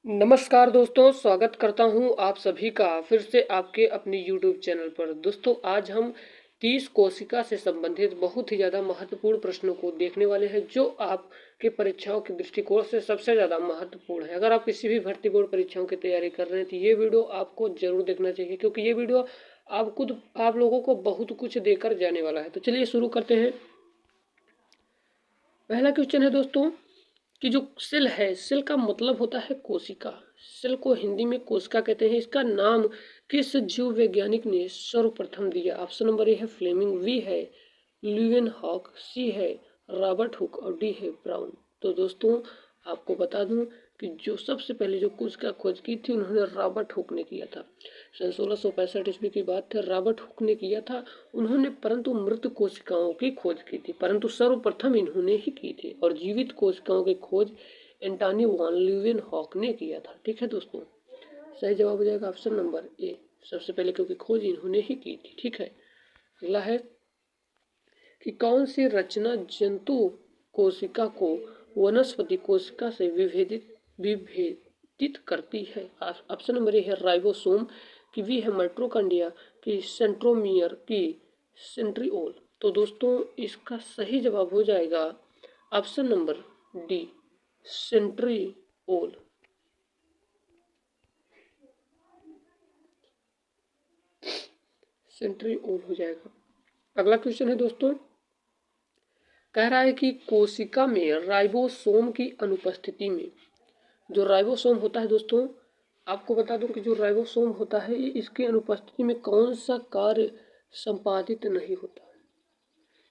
नमस्कार दोस्तों, स्वागत करता हूं आप सभी का फिर से आपके अपने YouTube चैनल पर। दोस्तों आज हम 30 कोशिका से संबंधित बहुत ही ज़्यादा महत्वपूर्ण प्रश्नों को देखने वाले हैं जो आपके परीक्षाओं के दृष्टिकोण से सबसे ज़्यादा महत्वपूर्ण है। अगर आप किसी भी भर्ती बोर्ड परीक्षाओं की तैयारी कर रहे हैं तो ये वीडियो आपको जरूर देखना चाहिए, क्योंकि ये वीडियो आप लोगों को बहुत कुछ देकर जाने वाला है। तो चलिए शुरू करते हैं। पहला क्वेश्चन है दोस्तों कि जो सेल है, सेल का मतलब होता है कोशिका। सेल को हिंदी में कोशिका कहते हैं। इसका नाम किस जीव वैज्ञानिक ने सर्वप्रथम दिया? ऑप्शन नंबर ए है फ्लेमिंग, बी है ल्यूवेनहॉक, सी है रॉबर्ट हुक और डी है ब्राउन। तो दोस्तों आपको बता दूं कि जो सबसे पहले जो कोशिका खोज की थी उन्होंने रॉबर्ट हुक ने किया था। सन 1665 ईस्वी की बात है, रॉबर्ट हुक ने किया था उन्होंने, परंतु मृत कोशिकाओं की खोज की थी, परंतु सर्वप्रथम इन्होंने ही की थी। और जीवित कोशिकाओं की खोज एंटोनी वॉन ल्यूवेनहॉक ने किया था। ठीक है दोस्तों, सही जवाब हो जाएगा ऑप्शन नंबर ए, सबसे पहले, क्योंकि खोज इन्होंने ही की थी। ठीक है, अगला है कि कौन सी रचना जंतु कोशिका को वनस्पति कोशिका से विभेदित करती है? ऑप्शन नंबर ए है राइबोसोम, की बी है माइटोकॉन्ड्रिया, की सेंट्रोमियर, की सेंट्रिओल। तो दोस्तों इसका सही जवाब हो जाएगा option number D, centriole. Centriole हो जाएगा। अगला क्वेश्चन है दोस्तों, कह रहा है कि कोशिका में राइबोसोम की अनुपस्थिति में, जो राइबोसोम होता है दोस्तों, आपको बता दूं कि जो राइबोसोम होता है इसकी अनुपस्थिति में कौन सा कार्य संपादित नहीं होता है?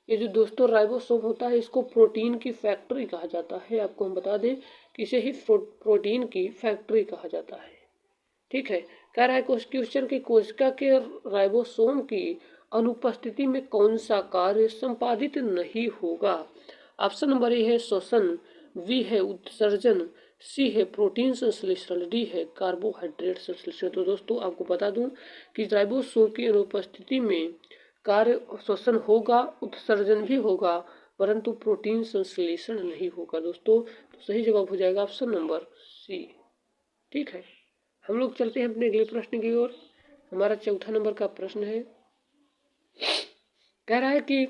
ये जो दोस्तों राइबोसोम होता है इसको प्रोटीन की फैक्ट्री कहा जाता है। आपको हम बता दें कि इसे ही प्रोटीन की फैक्ट्री कहा जाता है। ठीक है, कह रहा है क्वेश्चन की कोशिका के राइबोसोम की अनुपस्थिति में कौन सा कार्य संपादित नहीं होगा? ऑप्शन नंबर ए है श्वसन, बी है उत्सर्जन, सी है प्रोटीन संश्लेषण, डी है कार्बोहाइड्रेट संश्लेषण। तो दोस्तों आपको बता दूं कि राइबोसोम की अनुपस्थिति में कार्य श्वसन होगा, उत्सर्जन भी होगा, परंतु प्रोटीन संश्लेषण नहीं होगा दोस्तों। तो सही जवाब हो जाएगा ऑप्शन नंबर सी। ठीक है, हम लोग चलते हैं अपने अगले प्रश्न की ओर। हमारा चौथा नंबर का प्रश्न है, कह रहा है कि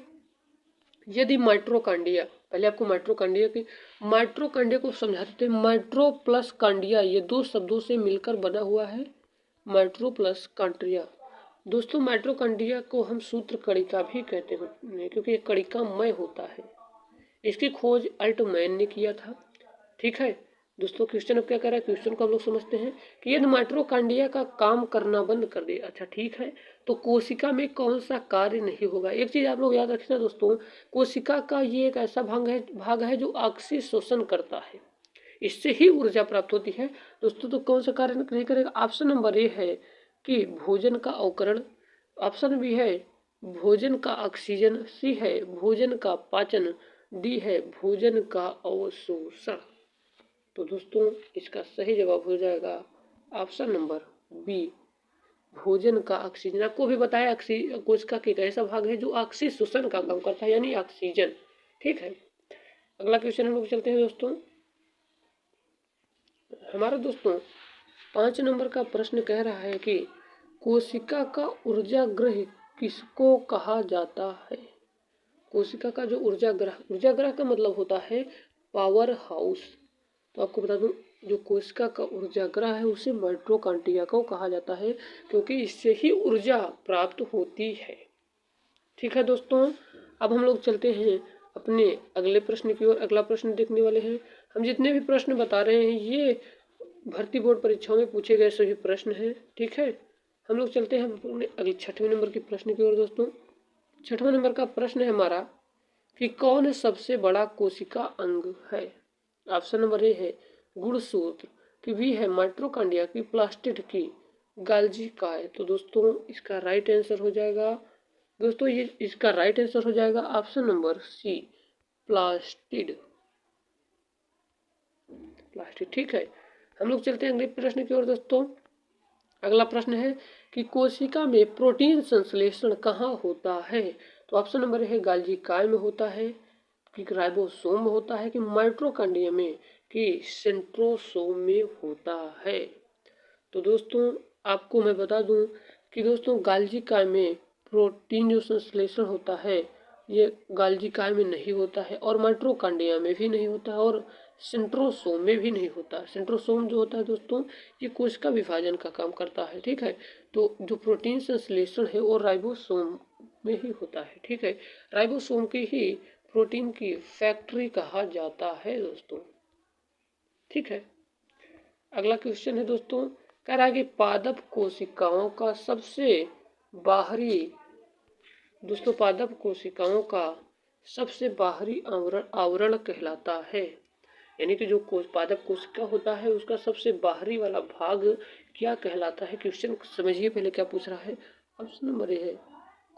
यदि माइटोकॉन्ड्रिया, पहले आपको माइटोकॉन्ड्रिया को समझा देते हैं। माइट्रो प्लस कांडिया, ये दो शब्दों से मिलकर बना हुआ है माइट्रो प्लस कांड्रिया। दोस्तों माइटोकॉन्ड्रिया को हम सूत्र कणिका भी कहते हैं, क्योंकि ये कणिकामय होता है। इसकी खोज अल्टमैन ने किया था। ठीक है दोस्तों, क्वेश्चन अब क्या कर रहा है, क्वेश्चन को हम लोग समझते हैं कि यदि माइटोकॉन्ड्रिया का काम करना बंद कर दे, अच्छा ठीक है, तो कोशिका में कौन सा कार्य नहीं होगा? एक चीज आप लोग याद रखना दोस्तों, कोशिका का ये एक ऐसा भाग है जो ऑक्सीजन शोषण करता है, इससे ही ऊर्जा प्राप्त होती है दोस्तों। तो कौन सा कार्य नहीं करेगा? ऑप्शन नंबर ए है कि भोजन का अवकरण, ऑप्शन बी है भोजन का ऑक्सीजन, सी है भोजन का पाचन, डी है भोजन का अवशोषण। तो दोस्तों इसका सही जवाब हो जाएगा ऑप्शन नंबर बी, भोजन का ऑक्सीजन। आपको भी बताया कोशिका का एक ऐसा भाग है जो ऑक्सीजन शोषण का काम करता है, यानी ऑक्सीजन। ठीक है, अगला क्वेश्चन हम लोग चलते हैं दोस्तों। हमारा दोस्तों 5 नंबर का प्रश्न कह रहा है कि कोशिका का ऊर्जा ग्रह किसको कहा जाता है? कोशिका का जो ऊर्जा ग्रह का मतलब होता है पावर हाउस। तो आपको बता दूं, जो कोशिका का ऊर्जा ग्रह है उसे माइटोकॉन्ड्रिया को कहा जाता है, क्योंकि इससे ही ऊर्जा प्राप्त होती है। ठीक है दोस्तों, अब हम लोग चलते हैं अपने अगले प्रश्न की ओर। अगला प्रश्न देखने वाले हैं। हम जितने भी प्रश्न बता रहे हैं ये भर्ती बोर्ड परीक्षाओं में पूछे गए सभी प्रश्न हैं। ठीक है, हम लोग चलते हैं अपने अगले 6वें नंबर के प्रश्न की ओर दोस्तों। 6वां नंबर का प्रश्न है हमारा कि कौन सबसे बड़ा कोशिका अंग है? ऑप्शन नंबर ए है गुणसूत्र, की बी है माइटोकॉन्ड्रिया, की प्लास्टिड, की गाल्जी काय। तो दोस्तों इसका राइट आंसर हो जाएगा दोस्तों, ये इसका राइट आंसर हो जाएगा ऑप्शन नंबर सी, प्लास्टिड। ठीक है, हम लोग चलते हैं अगले प्रश्न की ओर दोस्तों। अगला प्रश्न है कि कोशिका में प्रोटीन संश्लेषण कहाँ होता है? तो ऑप्शन नंबर है गाल्जी काय में होता है, कि राइबोसोम में होता है, कि माइटोकॉन्ड्रिया में, कि सेंट्रोसोम में होता है। तो दोस्तों आपको मैं बता दूं कि दोस्तों गाल्जी काय में प्रोटीन जो संश्लेषण होता है ये गाल्जी काय में नहीं होता है, और माइटोकॉन्ड्रिया में भी नहीं होता है, और सेंट्रोसोम में भी नहीं होता। सेंट्रोसोम जो होता है दोस्तों ये कोशिका विभाजन का काम करता है, ठीक है। तो जो प्रोटीन संश्लेषण है वो राइबोसोम में ही होता है, ठीक है। राइबोसोम की ही प्रोटीन की फैक्ट्री कहा जाता है दोस्तों, ठीक है। अगला क्वेश्चन है दोस्तों, कह रहा है कि पादप कोशिकाओं का सबसे बाहरी दोस्तों पादप कोशिकाओं का सबसे बाहरी आवरण कहलाता है। यानी कि जो पादप कोशिका होता है उसका सबसे बाहरी वाला भाग क्या कहलाता है। क्वेश्चन समझिए पहले क्या पूछ रहा है। ऑप्शन नंबर ए है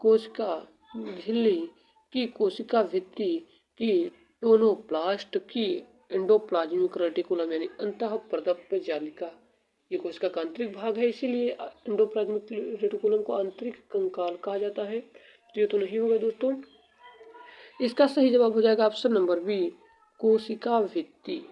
कोशिका झिल्ली की कोशिका भित्ति की टोनोप्लास्ट की एंडोप्लाज्मिक रेटिकुलम यानी अंतः प्रदप्य जालिका ये कोशिका का आंतरिक भाग है, इसीलिए एंडोप्लाज्मिक रेटिकुलम को आंतरिक कंकाल कहा जाता है। तो ये तो नहीं होगा दोस्तों। इसका सही जवाब हो जाएगा ऑप्शन नंबर बी कोशिका भित्ति,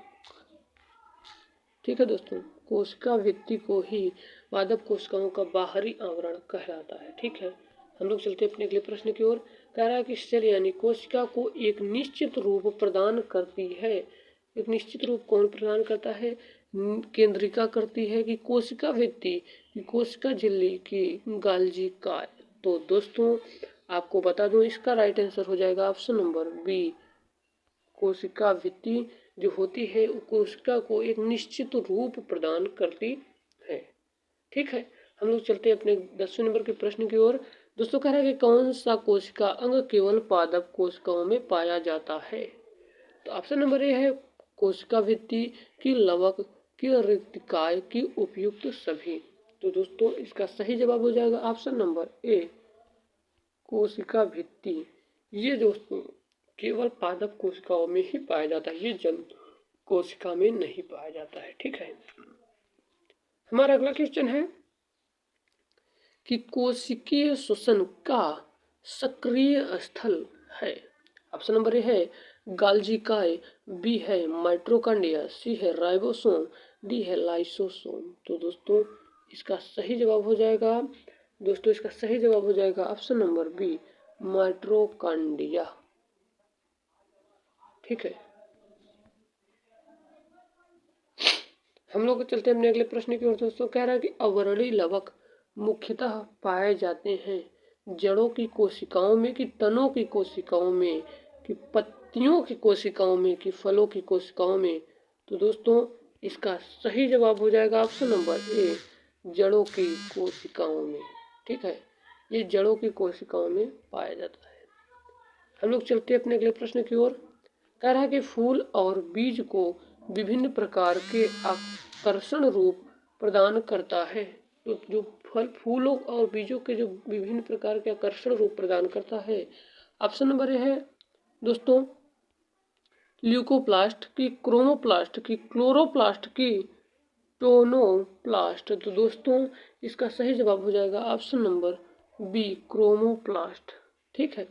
ठीक है दोस्तों। कोशिका भित्ति को ही पादप कोशिकाओं का बाहरी आवरण कहलाता है, ठीक है। हम लोग चलते अपने अगले प्रश्न की ओर। कह रहा है कि सेल यानी कोशिका को एक निश्चित रूप प्रदान करती है। एक निश्चित रूप कौन प्रदान करता है, केंद्रिका करती है कि कोशिका भित्ति, कोशिका झिल्ली की गाल्जी काय। तो दोस्तों आपको बता दूं इसका राइट आंसर हो जाएगा ऑप्शन नंबर बी कोशिका भित्ति जो होती है कोशिका को एक निश्चित रूप प्रदान करती है, ठीक है। हम लोग चलते हैं अपने 10वें नंबर के प्रश्न की ओर। दोस्तों कह रहा है कि कौन सा कोशिका अंग केवल पादप कोशिकाओं में पाया जाता है। तो ऑप्शन नंबर ए है कोशिका भित्ति की लवक की रिक्तिकाय की उपयुक्त सभी। तो दोस्तों इसका सही जवाब हो जाएगा ऑप्शन नंबर ए कोशिका भित्ति। ये दोस्तों केवल पादप कोशिकाओं में ही पाया जाता है, ये जंतु कोशिका में नहीं पाया जाता है, ठीक है। हमारा अगला क्वेश्चन है कि कोशिकीय श्वसन का सक्रिय स्थल है। ऑप्शन नंबर ए है गाल्जी काय, बी है माइटोकॉन्ड्रिया, सी है राइबोसोम, डी है लाइसोसोम। तो दोस्तों इसका सही जवाब हो जाएगा ऑप्शन नंबर बी माइटोकॉन्ड्रिया, ठीक है। हम लोग चलते हैं अपने अगले प्रश्न की ओर। दोस्तों कह रहा है कि अवर्णी लवक मुख्यतः पाए जाते हैं जड़ों की कोशिकाओं में, कि तनों की कोशिकाओं में, कि पत्तियों की कोशिकाओं में, कि फलों की कोशिकाओं में। तो दोस्तों इसका सही जवाब हो जाएगा ऑप्शन नंबर ए जड़ों की कोशिकाओं में, ठीक है। ये जड़ों की कोशिकाओं में पाया जाता है। हम लोग चलते हैं अपने अगले प्रश्न की ओर। कह रहा है कि फूल और बीज को विभिन्न प्रकार के आकर्षण रूप प्रदान करता है। तो जो फूलों और बीजों के जो विभिन्न प्रकार के आकर्षण रूप प्रदान करता है, ऑप्शन नंबर ए है दोस्तों ल्यूकोप्लास्ट की, क्रोमोप्लास्ट की, क्लोरोप्लास्ट की, टोनोप्लास्ट। तो दोस्तों इसका सही जवाब हो जाएगा ऑप्शन नंबर बी क्रोमोप्लास्ट, ठीक है।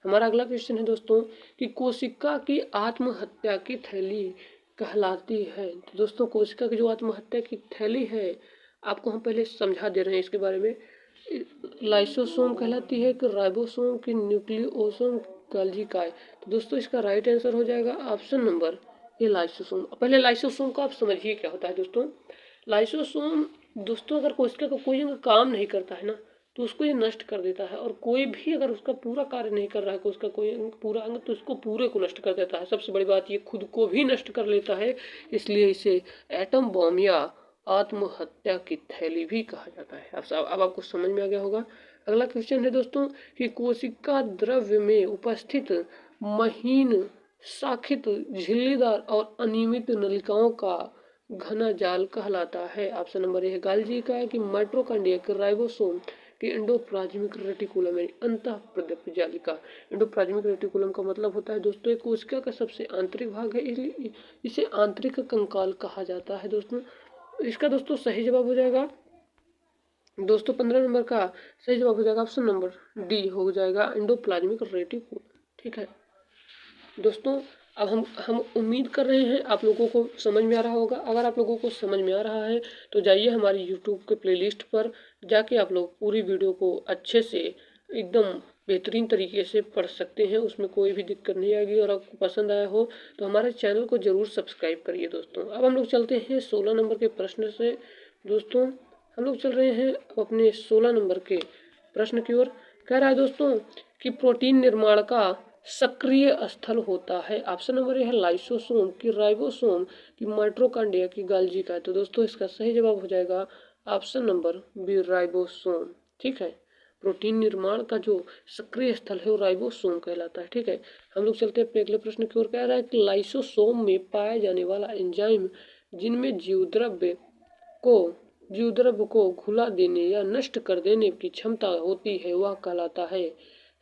हमारा अगला क्वेश्चन है दोस्तों कि कोशिका की आत्महत्या की थैली कहलाती है। तो दोस्तों कोशिका की जो आत्महत्या की थैली है आपको हम पहले समझा दे रहे हैं इसके बारे में। लाइसोसोम कहलाती है कि राइबोसोम की न्यूक्लियोसोम गाल्जी काय। तो दोस्तों इसका राइट आंसर हो जाएगा ऑप्शन नंबर ये लाइसोसोम। पहले लाइसोसोम को आप समझिए क्या होता है दोस्तों। लाइसोसोम दोस्तों अगर कोशिका का कोई अंग काम नहीं करता है ना तो उसको ये नष्ट कर देता है, और कोई भी अगर उसका पूरा कार्य नहीं कर रहा है उसका कोई अंग पूरा अंग तो उसको पूरे को नष्ट कर देता है। सबसे बड़ी बात ये खुद को भी नष्ट कर लेता है, इसलिए इसे एटम बॉम्ब या आत्महत्या की थैली भी कहा जाता है। अब आपको समझ में आ गया होगा। अगला क्वेश्चन है दोस्तों कि कोशिका द्रव्य में उपस्थित महीन शाखित झिल्लीदार और अनियमित नलिकाओं का घना जाल कहलाता है। ऑप्शन नंबर ए है गाल्जी काय, कि माइटोकॉन्ड्रिया, कि राइबोसोम, कि एंडोप्लाज्मिक रेटिकुलम यानी अंतः प्रदप्य जालिका। एंडोप्लाज्मिक रेटिकुलम का मतलब होता है दोस्तों एक कोशिका का सबसे आंतरिक भाग है, इसलिए इसे आंतरिक कंकाल कहा जाता है दोस्तों। इसका दोस्तों सही जवाब हो जाएगा दोस्तों 15 नंबर का सही जवाब हो जाएगा ऑप्शन नंबर डी हो जाएगा एंडोप्लाज्मिक रेटिकुलम, ठीक है। दोस्तों अब हम उम्मीद कर रहे हैं आप लोगों को समझ में आ रहा होगा। अगर आप लोगों को समझ में आ रहा है तो जाइए हमारी यूट्यूब के प्लेलिस्ट पर जाके आप लोग पूरी वीडियो को अच्छे से एकदम बेहतरीन तरीके से पढ़ सकते हैं, उसमें कोई भी दिक्कत नहीं आएगी। और आपको पसंद आया हो तो हमारे चैनल को ज़रूर सब्सक्राइब करिए दोस्तों। अब हम लोग चलते हैं 16 नंबर के प्रश्न से दोस्तों। हम लोग चल रहे हैं अपने 16 नंबर के प्रश्न की ओर। कह रहा है दोस्तों कि प्रोटीन निर्माण का सक्रिय स्थल होता है। ऑप्शन नंबर ए है लाइसोसोम की राइबोसोम की माइटोकॉन्ड्रिया की गाल्जी का है। तो दोस्तों इसका सही जवाब हो जाएगा ऑप्शन नंबर बी राइबोसोम। ठीक है, प्रोटीन निर्माण का जो सक्रिय स्थल है वो राइबोसोम कहलाता है। ठीक है, हम लोग चलते हैं अपने अगले प्रश्न की ओर। कह रहा है कि लाइसोसोम में पाया जाने वाला एंजाइम जिनमें जीवद्रव्य को घुला देने या नष्ट कर देने की क्षमता होती है वह कहलाता है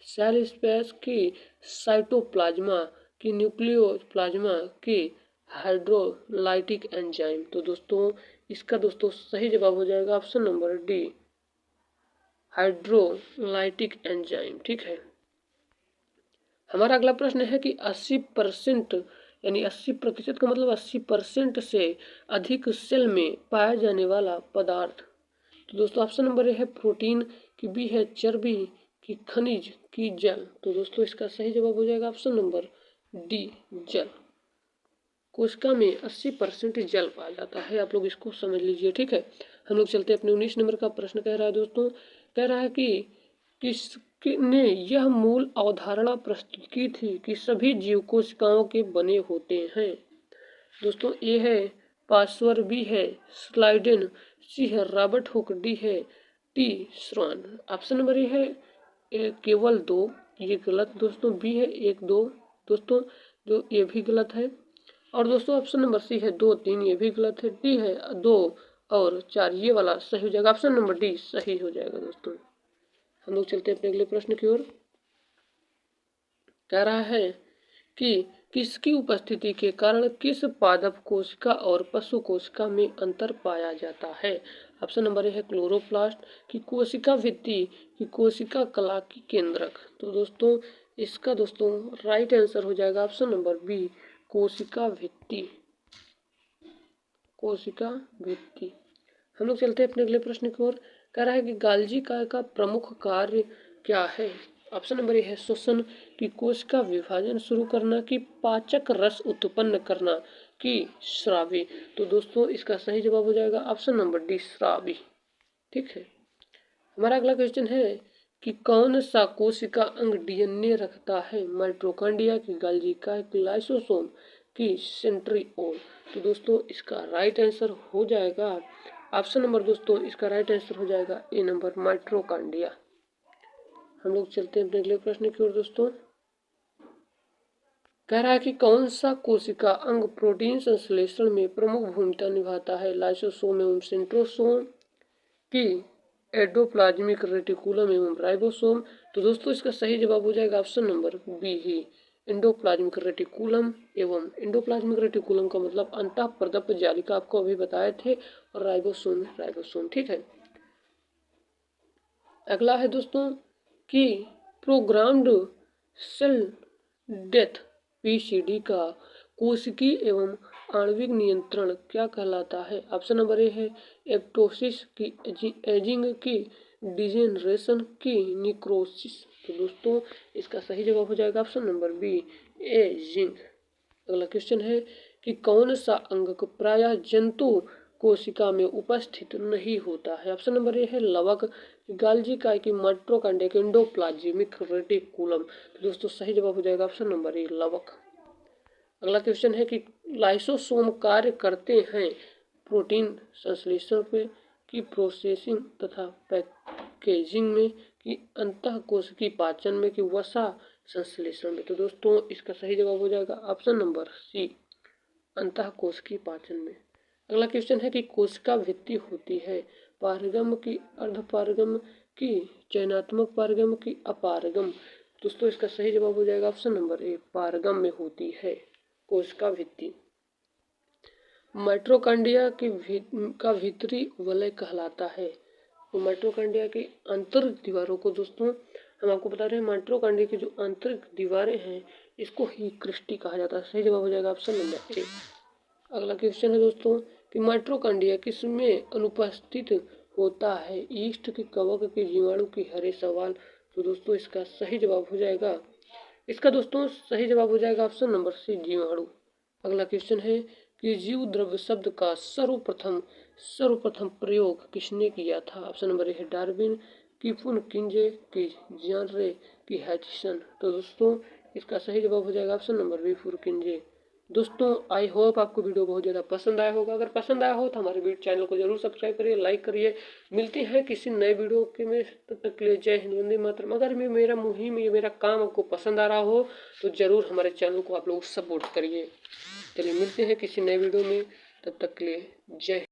सेल स्पेस की, साइटोप्लाज्मा की, न्यूक्लियोप्लाज्मा की हाइड्रोलाइटिक एंजाइम। तो दोस्तों इसका दोस्तों सही जवाब हो जाएगा option number D hydrolytic enzyme. ठीक है, हमारा अगला प्रश्न है कि 80% यानी 80% का मतलब 80% से अधिक सेल में पाया जाने वाला पदार्थ। तो दोस्तों ऑप्शन नंबर ए है प्रोटीन की, बी है चर्बी की, खनिज की, जल। तो दोस्तों इसका सही जवाब हो जाएगा ऑप्शन नंबर डी जल। कोशिका में 80% जल पाया जाता है, आप लोग इसको समझ लीजिए। ठीक है, हम लोग चलते हैं अपने 19 नंबर का प्रश्न। कह रहा है दोस्तों, कह रहा है कि किसने यह मूल अवधारणा प्रस्तुत की थी कि सभी जीव कोशिकाओं के बने होते हैं। दोस्तों ए है पास्वर, बी है स्लाइडेन, सी है रॉबर्ट हुक, डी है टी श्रॉन। ऑप्शन नंबर ए है केवल 2, ये गलत दोस्तों। बी है 1 2 दोस्तों, जो ये भी गलत है। और दोस्तों ऑप्शन नंबर सी है 2 3, ये भी गलत है। डी है 2 और 4, ये वाला सही हो जाएगा। ऑप्शन नंबर डी सही हो जाएगा दोस्तों। हम लोग चलते हैं अपने अगले प्रश्न की ओर। कह रहा है कि किसकी उपस्थिति के कारण किस पादप कोशिका और पशु कोशिका में अंतर पाया जाता है। ऑप्शन नंबर ए है क्लोरोप्लास्ट की, कोशिका भित्ति की, कोशिका कला की, केंद्रक। तो दोस्तों इसका दोस्तों राइट आंसर हो जाएगा ऑप्शन नंबर बी कोशिका भित्ति, कोशिका भित्ति। हम लोग चलते हैं अपने अगले प्रश्न की ओर। कह रहा है कि गाल्जी का प्रमुख कार्य क्या है। ऑप्शन नंबर ए है श्वसन की, कोशिका विभाजन शुरू करना की, पाचक रस उत्पन्न करना की, स्रावी। तो दोस्तों इसका सही जवाब हो जाएगा ऑप्शन नंबर डी स्रावी। ठीक है, हमारा अगला क्वेश्चन है कि कौन सा कोशिका अंग डीएनए रखता है। माइटोकॉन्ड्रिया की, गाल्जी का की, लाइसोसोम की, सेंट्रिओल। तो दोस्तों इसका राइट आंसर हो जाएगा ऑप्शन नंबर दोस्तों इसका राइट आंसर हो जाएगा ए नंबर माइटोकॉन्ड्रिया। हम लोग चलते हैं अपने अगले प्रश्न की ओर दोस्तों। कह रहा है कि कौन सा कोशिका अंग प्रोटीन संश्लेषण में प्रमुख भूमिका निभाता है। लाइसोसोम एवं सेंट्रोसोम की, एंडोप्लाज्मिक रेटिकुलम एवं राइबोसोम। तो दोस्तों इसका सही जवाब हो जाएगा ऑप्शन नंबर बी ही एंडोप्लाज्मिक रेटिकुलम। एवं एंडोप्लाज्मिक रेटिकुलम का मतलब अंतःप्रदप जालिका, आपको अभी बताए थे, और राइबोसोम। ठीक है, अगला है दोस्तों कि प्रोग्राम्ड सेल डेथ पीसीडी का कोशिकीय एवं आणविक नियंत्रण क्या कहलाता है। ऑप्शन नंबर ए है एप्टोसिस की, एजिंग की, डिजेनरेशन की, निक्रोसिस। तो दोस्तों इसका सही जवाब हो जाएगा ऑप्शन नंबर बी एजिंग। अगला क्वेश्चन है कि कौन सा अंग प्रायः जंतु कोशिका में उपस्थित नहीं होता है। ऑप्शन नंबर ए है लवक, गाल्जी का की, माइटोकॉन्ड्रिया की, एंडोप्लाज्मिक रेटिकुलम। तो दोस्तों सही जवाब हो जाएगा ऑप्शन नंबर ए लवक। अगला क्वेश्चन है कि लाइसोसोम कार्य करते हैं प्रोटीन संश्लेषण पे, की प्रोसेसिंग तथा पैकेजिंग में, कि अंतःकोशिकीय पाचन में, कि वसा संश्लेषण में। तो दोस्तों इसका सही जवाब हो जाएगा ऑप्शन नंबर सी अंतःकोशिकीय पाचन में। अगला क्वेश्चन है कि कोशिका भित्ति होती है पारगम की, अर्धपारगम की, चयनात्मक पारगम की, अपारगम। दोस्तों इसका सही जवाब हो जाएगा ऑप्शन नंबर ए पारगम में होती है कोशिका भित्ति। माइटोकॉन्ड्रिया का भीतरी वलय कहलाता है। तो माइटोकॉन्ड्रिया की आंतरिक दीवारों को दोस्तों हम आपको बता रहे हैं, माइटोकॉन्ड्रिया की जो आंतरिक दीवारें हैं इसको ही क्रिस्टी कहा जाता है। सही जवाब हो जाएगा ऑप्शन नंबर ए। अगला क्वेश्चन है दोस्तों कि माइटोकॉन्ड्रिया किसमें अनुपस्थित होता है? ईस्ट के, कवक के, जीवाणु की? हरे सवाल। तो दोस्तों इसका सही जवाब हो जाएगा, इसका दोस्तों सही जवाब हो जाएगा ऑप्शन नंबर सी, जीवाणु। अगला क्वेश्चन है कि जीव द्रव्य शब्द का सर्वप्रथम प्रयोग किसने किया था? ऑप्शन नंबर ए है डार्विन, की पुनकिंजे, की जानरे, की हैचिसन। तो दोस्तों इसका सही जवाब हो जाएगा ऑप्शन नंबर बी, पुनकिंजे। दोस्तों आई होप आपको वीडियो बहुत ज़्यादा पसंद आया होगा। अगर पसंद आया हो तो हमारे वीडियो चैनल को जरूर सब्सक्राइब करिए, लाइक करिए। मिलते हैं किसी नए वीडियो के में, तब तक के लिए जय हिंद, वंदे मातरम। अगर मेरा मुहिम, ये मेरा काम आपको पसंद आ रहा हो तो ज़रूर हमारे चैनल को आप लोग सपोर्ट करिए। चलिए मिलते हैं किसी नए वीडियो में, तब तक के लिए जय।